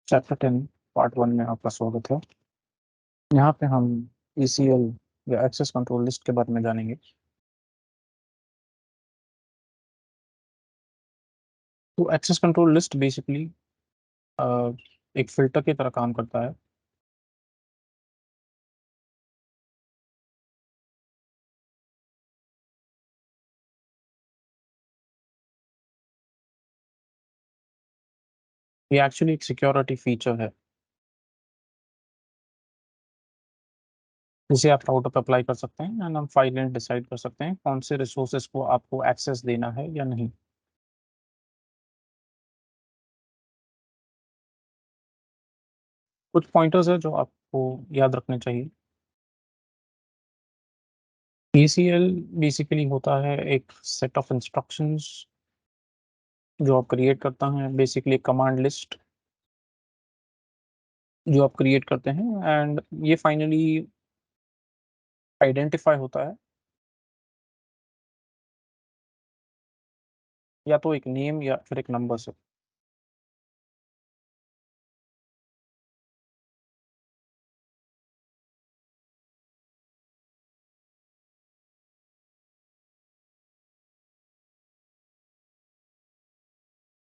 Chapter 10 part 1 में आपका स्वागत है। यहाँ पे हम ECL या एक्सेस कंट्रोल लिस्ट के बारे में जानेंगे। तो एक्सेस कंट्रोल लिस्ट बेसिकली एक फिल्टर की तरह काम करता है। ये एक्चुअली एक सिक्योरिटी फीचर है जिसे आप राउटर पर अप्लाई कर सकते हैं एंड हम फाइल नेम डिसाइड कर सकते हैं कौन से रिसोर्सेज को आपको एक्सेस देना है या नहीं। कुछ पॉइंटर्स है जो आपको याद रखने चाहिए। ECL बेसिकली होता है एक सेट ऑफ इंस्ट्रक्शंस जो आप क्रिएट करता है, बेसिकली कमांड लिस्ट जो आप क्रिएट करते हैं एंड ये फाइनली आइडेंटिफाई होता है या तो एक नेम या फिर एक नंबर से।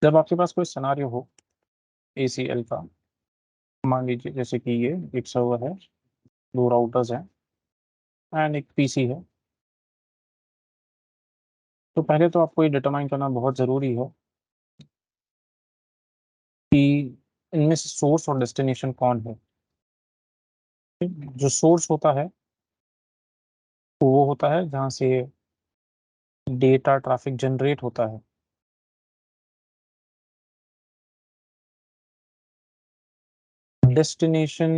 जब आपके पास कोई सिनेरियो हो ACL का, मान लीजिए जैसे कि ये एक सर्वर है, दो राउटर्स हैं एंड एक PC है, तो पहले तो आपको ये डिटरमाइन करना बहुत ज़रूरी है कि इनमें से सोर्स और डेस्टिनेशन कौन है। जो सोर्स होता है वो होता है जहाँ से डेटा ट्रैफिक जनरेट होता है। डेस्टिनेशन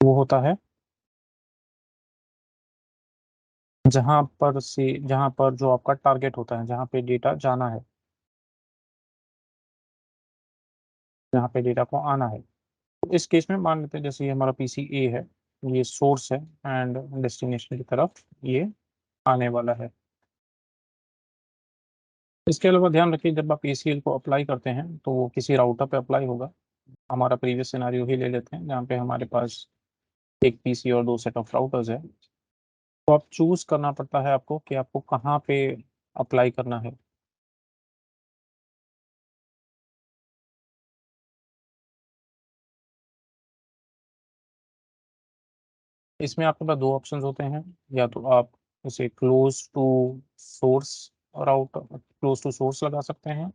वो होता है जहाँ पर जो आपका टारगेट होता है, जहाँ पे डेटा जाना है, जहाँ पे डेटा को आना है। तो इस केस में मान लेते हैं जैसे ये हमारा PCA है, ये सोर्स है एंड डेस्टिनेशन की तरफ ये आने वाला है। इसके अलावा ध्यान रखिए जब आप ACL को अप्लाई करते हैं तो वो किसी राउटर पे अप्लाई होगा। हमारा प्रीवियस सिनेरियो ही ले लेते हैं जहाँ पे हमारे पास एक PC और दो सेट ऑफ राउटर्स है। तो आप चूज करना पड़ता है आपको कि आपको कहाँ पे अप्लाई करना है। इसमें आपके पास दो ऑप्शंस होते हैं, या तो आप इसे क्लोज टू सोर्स लगा सकते हैं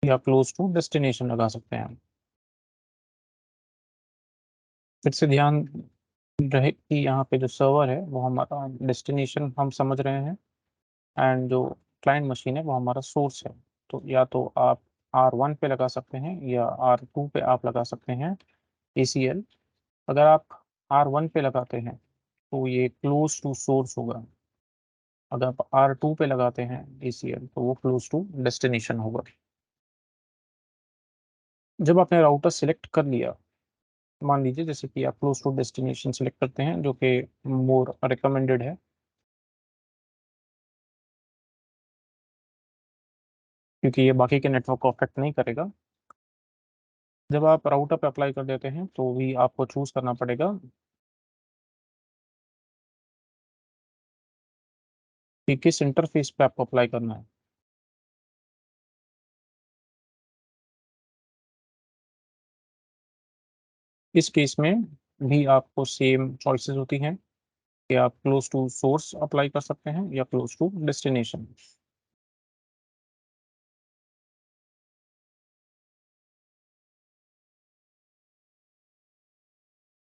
या क्लोज टू डेस्टिनेशन लगा सकते हैं। फिर से ध्यान रहे कि यहाँ पे जो सर्वर है वो हमारा डेस्टिनेशन हम समझ रहे हैं एंड जो क्लाइंट मशीन है वो हमारा सोर्स है। तो या तो आप R1 पे लगा सकते हैं या R2 पे आप लगा सकते हैं ACL। अगर आप R1 पे लगाते हैं तो ये क्लोज टू सोर्स होगा। अगर आप R2 पे लगाते हैं ACL तो वो क्लोज टू डेस्टिनेशन होगा। जब आपने राउटर सिलेक्ट कर लिया, मान लीजिए जैसे कि आप क्लोज टू डेस्टिनेशन सिलेक्ट करते हैं जो कि मोर रिकमेंडेड है क्योंकि ये बाकी के नेटवर्क को अफेक्ट नहीं करेगा। जब आप राउटर पे अप्लाई कर देते हैं तो भी आपको चूज करना पड़ेगा कि किस इंटरफेस पे आपको अप्लाई करना है। इस केस में भी आपको सेम चॉइसेस होती हैं कि आप क्लोज टू सोर्स अप्लाई कर सकते हैं या क्लोज टू डेस्टिनेशन।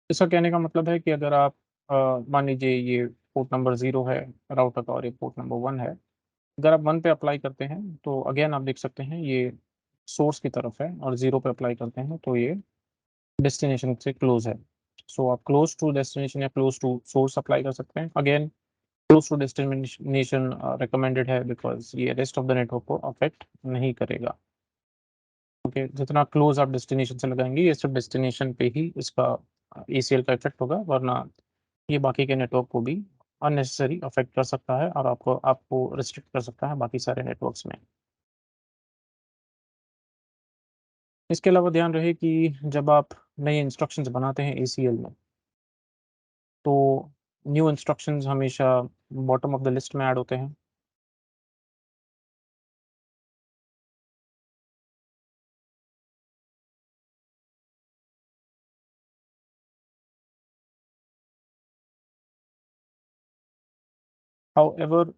इसका कहने का मतलब है कि अगर आप मान लीजिए ये पोर्ट नंबर 0 है राउटर का और ये पोर्ट नंबर 1 है, अगर आप 1 पे अप्लाई करते हैं तो अगेन आप देख सकते हैं ये सोर्स की तरफ है और 0 पे अप्लाई करते हैं तो ये डेस्टिनेशन से क्लोज है। सो आप क्लोज टू डेस्टिनेशन या क्लोज टू सोर्स अप्लाई कर सकते हैं। Again close to destination recommended है बिकॉज ये रेस्ट ऑफ द नेटवर्क को अफेक्ट नहीं करेगा। ओके, जितना क्लोज आप डेस्टिनेशन से लगाएंगे ये सिर्फ डेस्टिनेशन पे ही इसका ACL का इफेक्ट होगा, वरना ये बाकी के नेटवर्क को भी अननेसेसरी अफेक्ट कर सकता है और आपको आपको रिस्ट्रिक्ट कर सकता है बाकी सारे नेटवर्क्स में। इसके अलावा ध्यान रहे कि जब आप नए इंस्ट्रक्शंस बनाते हैं एसीएल में, तो न्यू इंस्ट्रक्शंस हमेशा बॉटम ऑफ द लिस्ट में ऐड होते हैं। हाउएवर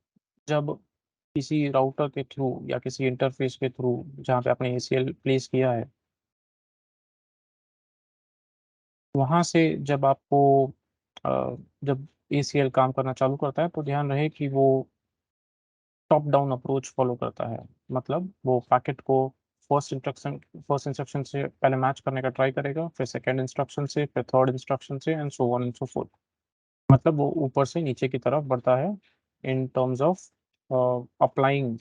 जब किसी राउटर के थ्रू या किसी इंटरफेस के थ्रू जहाँ पे आपने एसीएल प्लेस किया है, वहाँ से जब आपको जब एसीएल काम करना चालू करता है, तो ध्यान रहे कि वो टॉप डाउन अप्रोच फॉलो करता है। मतलब वो पैकेट को फर्स्ट इंस्ट्रक्शन से पहले मैच करने का ट्राई करेगा, फिर सेकंड इंस्ट्रक्शन से, फिर थर्ड इंस्ट्रक्शन से, and so on and so fourth. मतलब वो ऊपर से नीचे की तरफ बढ़ता है in terms of applying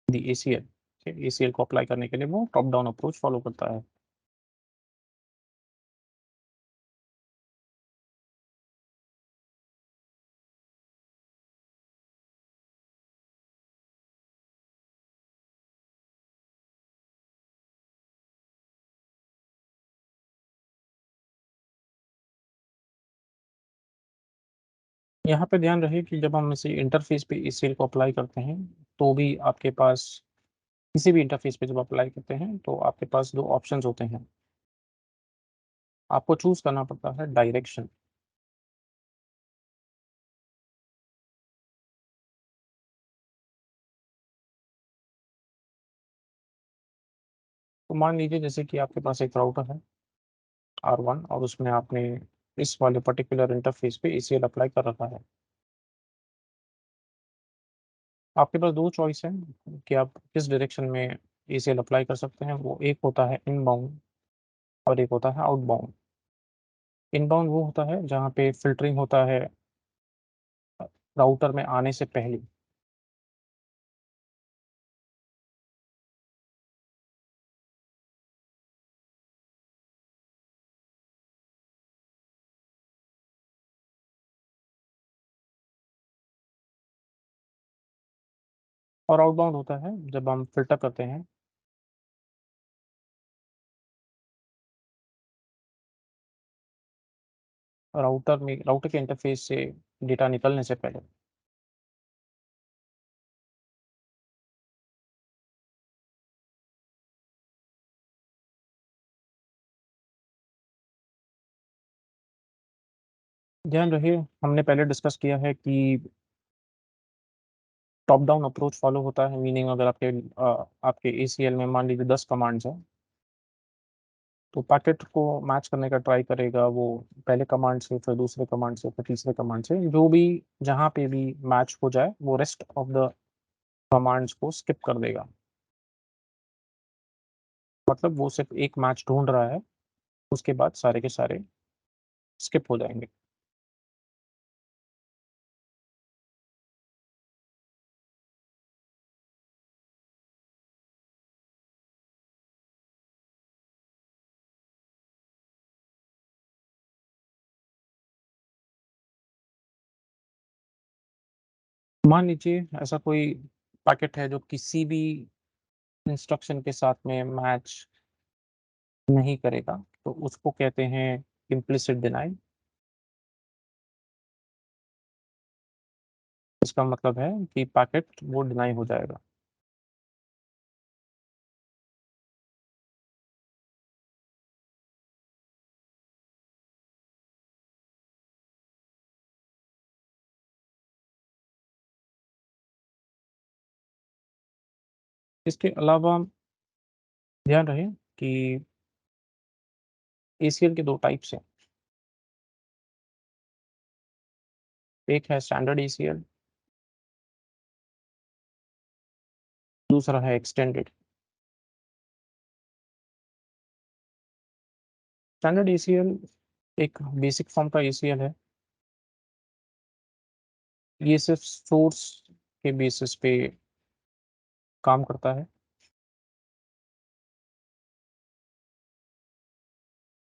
the ACL. ACL को अप्लाई करने के लिए वो टॉप डाउन अप्रोच फॉलो करता है। यहाँ पे ध्यान रहे कि जब हम इसे इंटरफेस पे एसीएल को अप्लाई करते हैं, तो भी आपके पास किसी भी इंटरफेस पे जब अप्लाई करते हैं, तो आपके पास दो ऑप्शंस होते हैं। आपको चूज करना पड़ता है डायरेक्शन। तो मान लीजिए जैसे कि आपके पास एक राउटर है R1, और उसमें आपने इस वाले पर्टिकुलर इंटरफेस पे एसीएल अप्लाई कर रखा है। आपके पास दो चॉइस है कि आप किस डायरेक्शन में एसीएल अप्लाई कर सकते हैं। वो एक होता है इनबाउंड और एक होता है आउटबाउंड। इनबाउंड वो होता है जहाँ पे फिल्टरिंग होता है राउटर में आने से पहले। और आउटबाउंड होता है जब हम फिल्टर करते हैं राउटर के इंटरफेस से डेटा निकलने से पहले। ध्यान रहे, हमने पहले डिस्कस किया है कि टॉप डाउन अप्रोच फॉलो होता है। मीनिंग अगर आपके एसीएल में मान लीजिए 10 कमांड्स हैं, तो पैकेट को मैच करने का ट्राई करेगा वो पहले कमांड से, फिर दूसरे कमांड से, फिर तीसरे कमांड से। जो भी जहाँ पे भी मैच हो जाए, वो रेस्ट ऑफ द कमांड्स को स्किप कर देगा। मतलब वो सिर्फ एक मैच ढूंढ रहा है, उसके बाद सारे के सारे स्किप हो जाएंगे। मान लीजिए ऐसा कोई पैकेट है जो किसी भी इंस्ट्रक्शन के साथ में मैच नहीं करेगा, तो उसको कहते हैं इम्प्लिसिट डिनाई। इसका मतलब है कि पैकेट वो डिनाई हो जाएगा। इसके अलावा ध्यान रहे कि एसीएल के दो टाइप्स हैं। एक है स्टैंडर्ड एसीएल, दूसरा है एक्सटेंडेड। स्टैंडर्ड एसीएल एक बेसिक फॉर्म का एसीएल है। ये सिर्फ सोर्स के बेसिस पे काम करता है।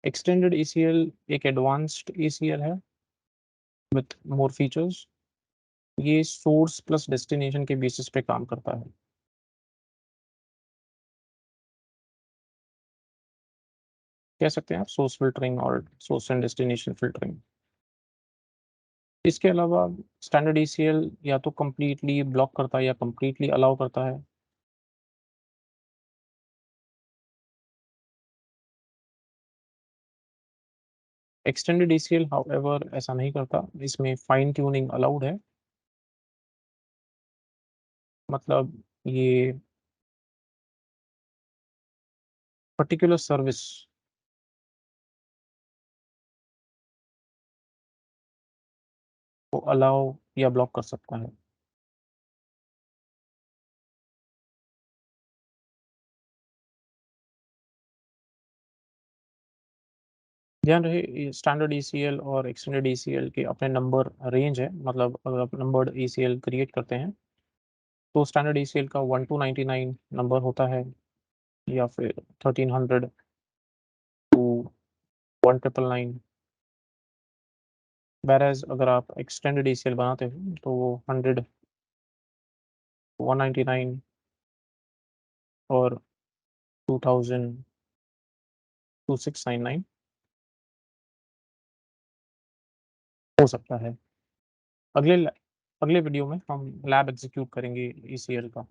एक्सटेंडेड एसीएल एक एडवांस्ड एसीएल है विथ मोर फीचर्स। ये सोर्स प्लस डेस्टिनेशन के बेसिस पे काम करता है। कह सकते हैं आप सोर्स फ़िल्टरिंग और सोर्स एंड डेस्टिनेशन फ़िल्टरिंग। इसके अलावा स्टैंडर्ड ईसीएल या तो कंप्लीटली ब्लॉक करता है या कंप्लीटली अलाउ करता है। एक्सटेंडेड ईसीएल हाउएवर ऐसा नहीं करता, इसमें फाइन ट्यूनिंग अलाउड है। मतलब ये पर्टिकुलर सर्विस को अलाउ या ब्लॉक कर सकता है। ध्यान रहे ये स्टैंडर्ड ईसीएल और एक्सटेंडेड ईसीएल के अपने नंबर रेंज है, मतलब अगर आप नंबर्ड ईसीएल क्रिएट करते हैं, तो स्टैंडर्ड ईसीएल का 1 टू 99 नंबर होता है या फिर 1300 टू 1999। व्हेरेas अगर आप एक्सटेंडेड ईसीएल बनाते हो तो वो 100, 199 और 2000 2699 हो सकता है। अगले वीडियो में हम लैब एग्ज़ीक्यूट करेंगे ईसीएल का।